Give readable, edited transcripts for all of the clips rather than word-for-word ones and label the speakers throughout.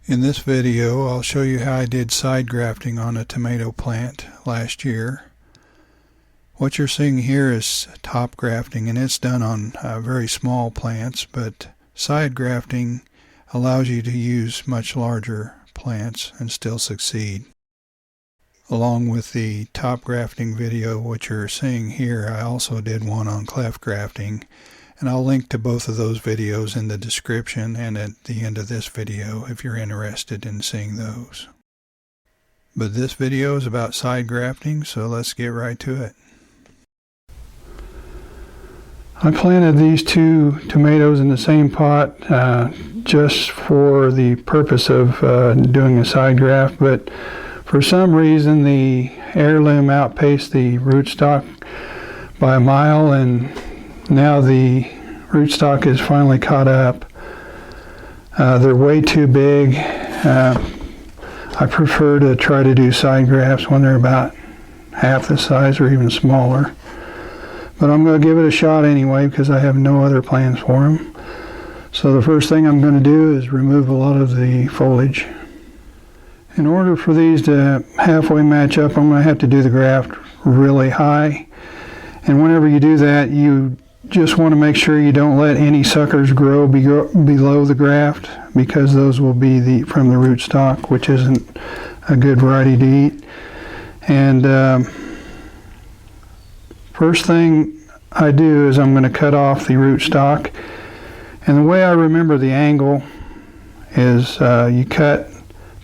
Speaker 1: In this video, I'll show you how I did side grafting on a tomato plant last year. What you're seeing here is top grafting, and it's done on very small plants, but side grafting allows you to use much larger plants and still succeed. Along with the top grafting video, what you're seeing here, I also did one on cleft grafting, and I'll link to both of those videos in the description and at the end of this video if you're interested in seeing those. But this video is about side grafting, so let's get right to it. I planted these two tomatoes in the same pot just for the purpose of doing a side graft, but for some reason the heirloom outpaced the rootstock by a mile, and now the rootstock is finally caught up. They're way too big. I prefer to try to do side grafts when they're about half the size or even smaller. But I'm going to give it a shot anyway because I have no other plans for them. So the first thing I'm going to do is remove a lot of the foliage. In order for these to halfway match up, I'm going to have to do the graft really high. And whenever you do that, you just want to make sure you don't let any suckers grow below the graft, because those will be from the rootstock, which isn't a good variety to eat. And first thing I do is I'm going to cut off the rootstock. And the way I remember the angle is you cut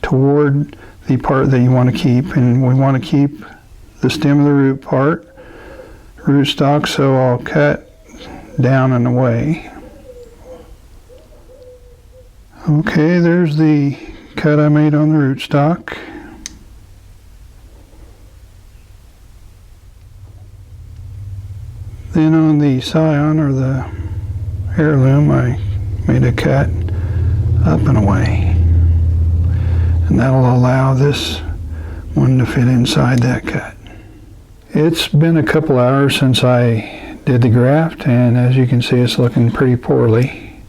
Speaker 1: toward the part that you want to keep, and we want to keep the stem of the root part, rootstock, so I'll cut down and away. Okay, there's the cut I made on the rootstock. Then on the scion, or the heirloom, I made a cut up and away. And that'll allow this one to fit inside that cut. It's been a couple hours since I did the graft, and as you can see, it's looking pretty poorly.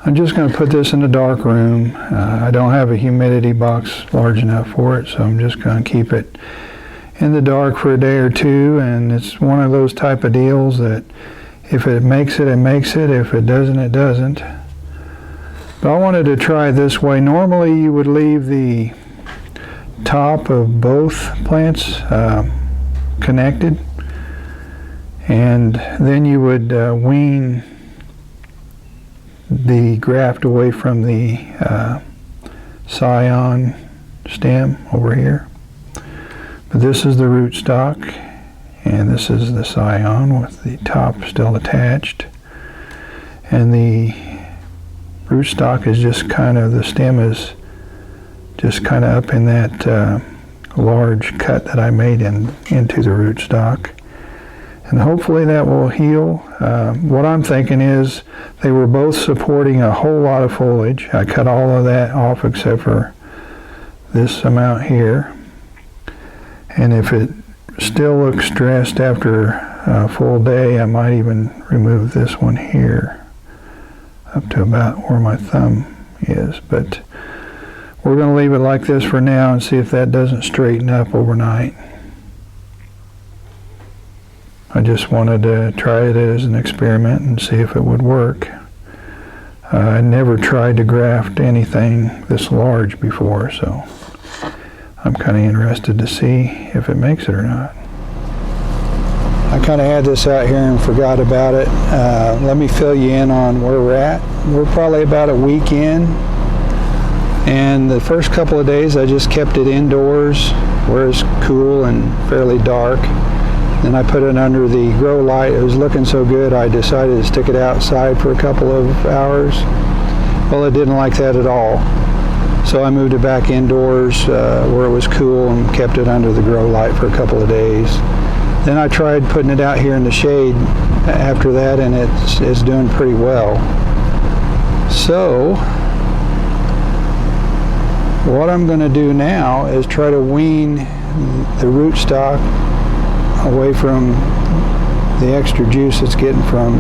Speaker 1: I'm just going to put this in a dark room. I don't have a humidity box large enough for it, so I'm just going to keep it in the dark for a day or two. And it's one of those type of deals that if it makes it, it makes it. If it doesn't, it doesn't. But I wanted to try it this way. Normally you would leave the top of both plants connected, and then you would wean the graft away from the scion stem over here. But this is the rootstock, and this is the scion with the top still attached. And the rootstock is just kind of, the stem is just kind of up in that large cut that I made into the rootstock. And hopefully that will heal. What I'm thinking is they were both supporting a whole lot of foliage. I cut all of that off except for this amount here. And if it still looks stressed after a full day, I might even remove this one here up to about where my thumb is. But we're going to leave it like this for now and see if that doesn't straighten up overnight. I just wanted to try it as an experiment and see if it would work. I never tried to graft anything this large before, so I'm kind of interested to see if it makes it or not. I kind of had this out here and forgot about it. Let me fill you in on where we're at. We're probably about a week in, and the first couple of days I just kept it indoors where it's cool and fairly dark. Then I put it under the grow light. It was looking so good I decided to stick it outside for a couple of hours. Well, it didn't like that at all. So I moved it back indoors where it was cool and kept it under the grow light for a couple of days. Then I tried putting it out here in the shade after that, and it's doing pretty well. So what I'm going to do now is try to wean the rootstock away from the extra juice it's getting from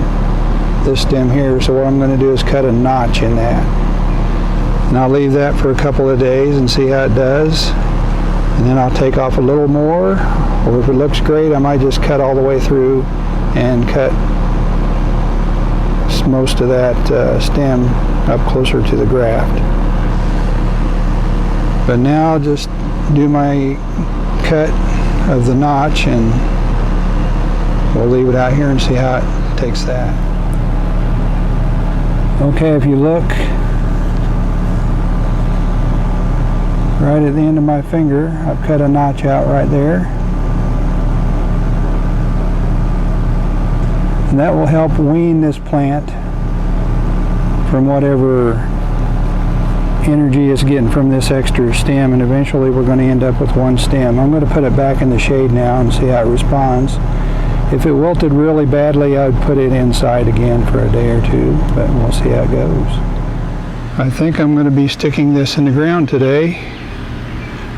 Speaker 1: this stem here. So what I'm going to do is cut a notch in that. And I'll leave that for a couple of days and see how it does. And then I'll take off a little more, or if it looks great, I might just cut all the way through and cut most of that stem up closer to the graft. But now I'll just do my cut of the notch, and we'll leave it out here and see how it takes that. Okay, if you look right at the end of my finger, I've cut a notch out right there. And that will help wean this plant from whatever energy it's getting from this extra stem, and eventually we're going to end up with one stem. I'm going to put it back in the shade now and see how it responds. If it wilted really badly, I would put it inside again for a day or two, but we'll see how it goes. I think I'm going to be sticking this in the ground today.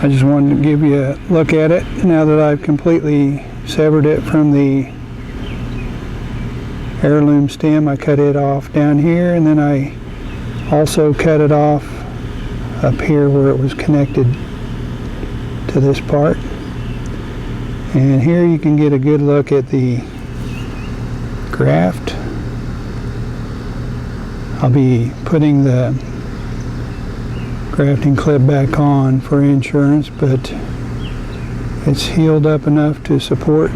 Speaker 1: I just wanted to give you a look at it now that I've completely severed it from the heirloom stem. I cut it off down here, and then I also cut it off up here where it was connected to this part. And here you can get a good look at the graft. I'll be putting the grafting clip back on for insurance, but it's healed up enough to support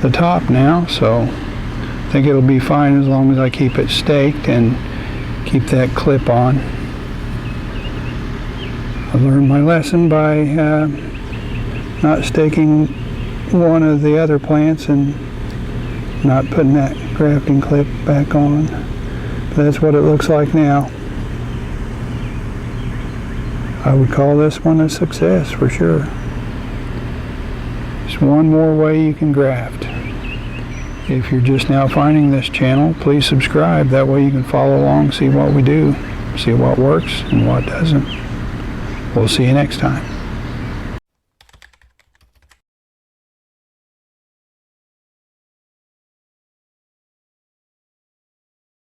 Speaker 1: the top now, so I think it'll be fine as long as I keep it staked and keep that clip on. I learned my lesson by not staking one of the other plants and not putting that grafting clip back on. But that's what it looks like now. I would call this one a success for sure. Just one more way you can graft. If you're just now finding this channel, please subscribe. That way you can follow along, see what we do, see what works and what doesn't. We'll see you next time.